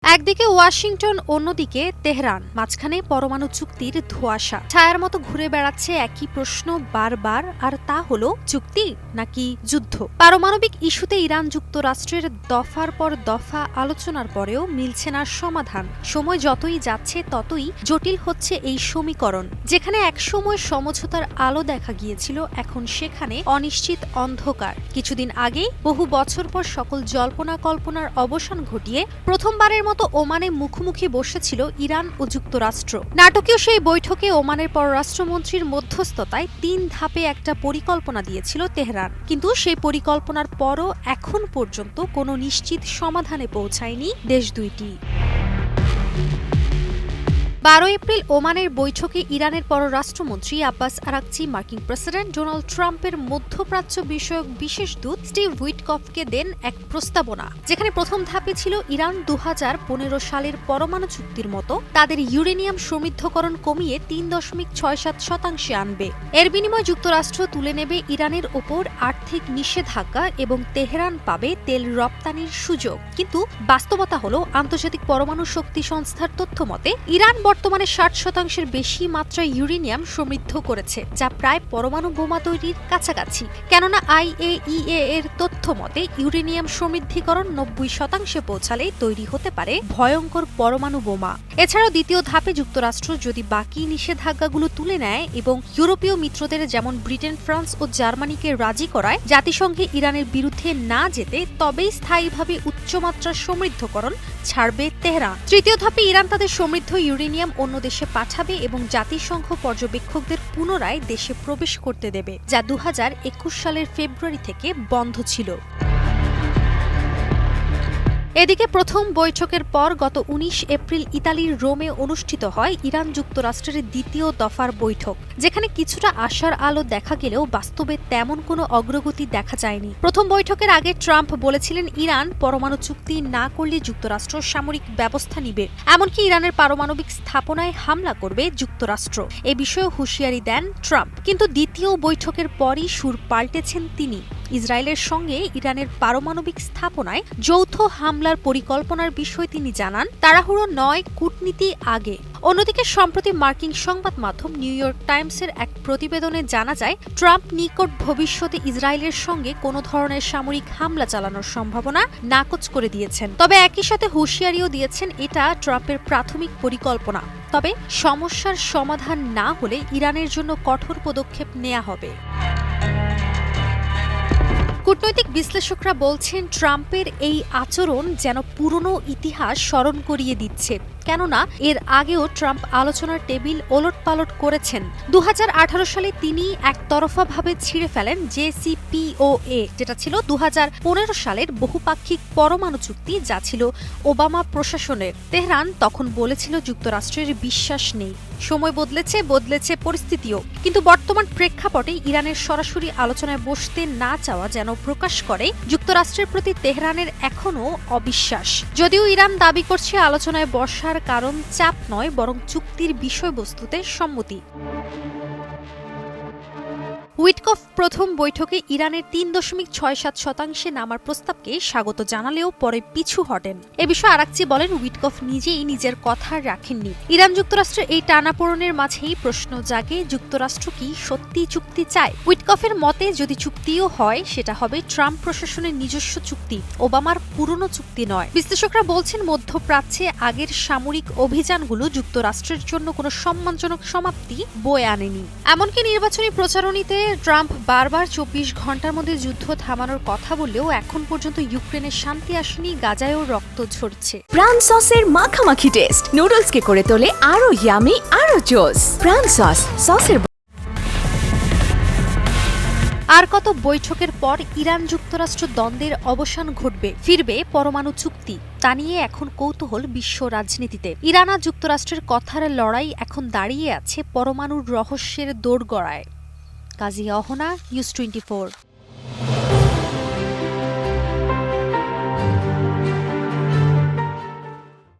একদিকে ওয়াশিংটন, অন্যদিকে তেহরান, মাঝখানে পরমাণু চুক্তির ধোঁয়াশা ছায়ার মতো ঘুরে বেড়াচ্ছে একই প্রশ্ন বারবার, আর তা হলো চুক্তি নাকি যুদ্ধ। পারমাণবিক ইস্যুতে ইরান যুক্তরাষ্ট্রের দফার পর দফা আলোচনার পরেও মিলছে না সমাধান। সময় যতই যাচ্ছে ততই জটিল হচ্ছে এই সমীকরণ। যেখানে একসময় সমঝোতার আলো দেখা গিয়েছিল, এখন সেখানে অনিশ্চিত অন্ধকার। কিছুদিন আগেই বহু বছর পর সকল জল্পনা কল্পনার অবসান ঘটিয়ে প্রথমবারের মতো ওমানে মুখোমুখি বসেছিল ইরান ও যুক্তরাষ্ট্র। নাটকীয় সেই বৈঠকে ওমানের পররাষ্ট্রমন্ত্রীর মধ্যস্থতায় ৩ ধাপে একটা পরিকল্পনা দিয়েছিল তেহরান। কিন্তু সেই পরিকল্পনার পরও এখন পর্যন্ত কোনো নিশ্চিত সমাধানে পৌঁছায়নি দেশ দুইটি। ১২ এপ্রিল ওমানের বৈঠকে ইরানের পররাষ্ট্রমন্ত্রী আব্বাস আরাকচি মার্কিন প্রেসিডেন্ট ডোনাল্ড ট্রাম্পের মধ্যপ্রাচ্য বিষয়ক বিশেষ দূত স্টিভ উইটকফকে দেন এক প্রস্তাবনা, যেখানে প্রথম ধাপে ছিল ইরান ২০১৫ সালের পরমাণু চুক্তির মতো তাদের ইউরেনিয়াম সমৃদ্ধকরণ কমিয়ে ৩.৬৭% আনবে। এর বিনিময়ে যুক্তরাষ্ট্র তুলে নেবে ইরানের ওপর আর্থিক নিষেধাজ্ঞা এবং তেহরান পাবে তেল রপ্তানির সুযোগ। কিন্তু বাস্তবতা হলো, আন্তর্জাতিক পরমাণু শক্তি সংস্থার তথ্য মতে ইরান বর্তমানে ৬০% বেশি মাত্রায় ইউরেনিয়াম সমৃদ্ধ করেছে, যা প্রায় পরমাণু বোমা তৈরির কাছাকাছি। কেননা IAEA এর তথ্য মতে ইউরেনিয়াম সমৃদ্ধিকরণ ৯০% পৌঁছালেই তৈরি হতে পারে ভয়ঙ্কর পরমাণু বোমা। এছাড়াও দ্বিতীয় ধাপে যুক্তরাষ্ট্র যদি বাকি নিষেধাজ্ঞাগুলো তুলে নেয় এবং ইউরোপীয় মিত্রদের যেমন ব্রিটেন, ফ্রান্স ও জার্মানিকে রাজি করায় জাতিসংঘে ইরানের বিরুদ্ধে না যেতে, তবেই স্থায়ীভাবে উচ্চমাত্রার সমৃদ্ধকরণ ছাড়বে তেহরান। তৃতীয় ধাপে ইরান তাদের সমৃদ্ধ ইউরেনিয়াম অন্য দেশে পাঠাবে এবং জাতিসংঘ পর্যবেক্ষকদের পুনরায় দেশে প্রবেশ করতে দেবে, যা ২০২১ সালের ফেব্রুয়ারি থেকে বন্ধ ছিল। এদিকে প্রথম বৈঠকের পর গত ১৯ এপ্রিল ইতালির রোমে অনুষ্ঠিত হয় ইরান যুক্তরাষ্ট্রের দ্বিতীয় দফার বৈঠক, যেখানে কিছুটা আশার আলো দেখা গেলেও বাস্তবে তেমন কোনো অগ্রগতি দেখা যায়নি। প্রথম বৈঠকের আগে ট্রাম্প বলেছিলেন ইরান পরমাণু চুক্তি না করলে যুক্তরাষ্ট্র সামরিক ব্যবস্থা নিবে, এমনকি ইরানের পারমাণবিক স্থাপনায় হামলা করবে যুক্তরাষ্ট্র। এ বিষয়ে হুঁশিয়ারি দেন ট্রাম্প। কিন্তু দ্বিতীয় বৈঠকের পরই সুর পাল্টেছেন তিনি। ইসরায়েলের সঙ্গে ইরানের পারমাণবিক স্থাপনায় যৌথ হামলার পরিকল্পনার বিষয় তিনি জানান, তাড়াহুড়ো নয়, কূটনীতি আগে। অন্যদিকে সম্প্রতি মার্কিন সংবাদ মাধ্যম নিউ ইয়র্ক টাইমসের এক প্রতিবেদনে জানা যায়, ট্রাম্প নিকট ভবিষ্যতে ইসরায়েলের সঙ্গে কোনো ধরনের সামরিক হামলা চালানোর সম্ভাবনা নাকচ করে দিয়েছেন। তবে একই সাথে হুঁশিয়ারিও দিয়েছেন এটা ট্রাম্পের প্রাথমিক পরিকল্পনা। তবে সমস্যার সমাধান না হলে ইরানের জন্য কঠোর পদক্ষেপ নেওয়া হবে। কূটনৈতিক বিশ্লেষকরা বলছেন, ট্রাম্পের এই আচরণ যেন পুরনো ইতিহাস স্মরণ করিয়ে দিচ্ছে। কেননা এর আগেও ট্রাম্প আলোচনার টেবিল ওলটপালট করেছেন। ২০১৮ সালে তিনি একতরফাভাবে ছিঁড়ে ফেলেন JCPOA, যেটা ছিল ২০১৫ সালের বহুপাক্ষিক পরমাণু চুক্তি, যা ছিল ওবামা প্রশাসনের। তেহরান তখন বলেছিল যুক্তরাষ্ট্রের বিশ্বাস নেই। সময় বদলেছে পরিস্থিতিও। কিন্তু বর্তমান প্রেক্ষাপটে ইরানের সরাসরি আলোচনায় বসতে না চাওয়া যেন প্রকাশ করে যুক্তরাষ্ট্রের প্রতি তেহরানের এখনও অবিশ্বাস। যদিও ইরান দাবি করছে আলোচনায় বসার কারণ চাপ নয়, বরং চুক্তির বিষয়বস্তুতে সম্মতি। উইটকফ প্রথম বৈঠকে ইরানের ৩.৬৭% নামার প্রস্তাবকে স্বাগত জানালেও পরে পিছু হটেন। এ বিষয়ে আরাকচি বলেন, উইটকফ নিজেই নিজের কথা রাখেননি। ইরান যুক্তরাষ্ট্রের এই টানাপোড়েনের মাঝেই প্রশ্ন জাগে, যুক্তরাষ্ট্র কি সত্যি চুক্তি চায়? উইটকফের মতে যদি চুক্তিও হয়, সেটা হবে ট্রাম্প প্রশাসনের নিজস্ব চুক্তি, ওবামার পুরনো চুক্তি নয়। বিশ্লেষকরা বলছেন, মধ্যপ্রাচ্যে আগের সামরিক অভিযানগুলো যুক্তরাষ্ট্রের জন্য কোনো সম্মানজনক সমাপ্তি বয়ে আনেনি। এমনকি নির্বাচনী প্রচারণীতে ট্রাম্প বারবার ২৪ ঘন্টার মধ্যে যুদ্ধ থামানোর কথা বললেও এখন পর্যন্ত ইউক্রেনের শান্তি আসেনি, গাজায়ও রক্ত ঝরছে। প্রাণ সসের মাখামাখি টেস্ট নুডলসকে করে তোলে আরো ইয়ামি, আরো জোস। প্রাণ সসের। আর কত বৈঠকের পর ইরান যুক্তরাষ্ট্র দ্বন্দ্বের অবসান ঘটবে, ফিরবে পরমাণু চুক্তি? তা নিয়ে এখন কৌতূহল বিশ্ব রাজনীতিতে। ইরান আর যুক্তরাষ্ট্রের কথার লড়াই এখন দাঁড়িয়ে আছে পরমাণুর রহস্যের দোরগোড়ায়। কাজী অহনা, নিউজ 24।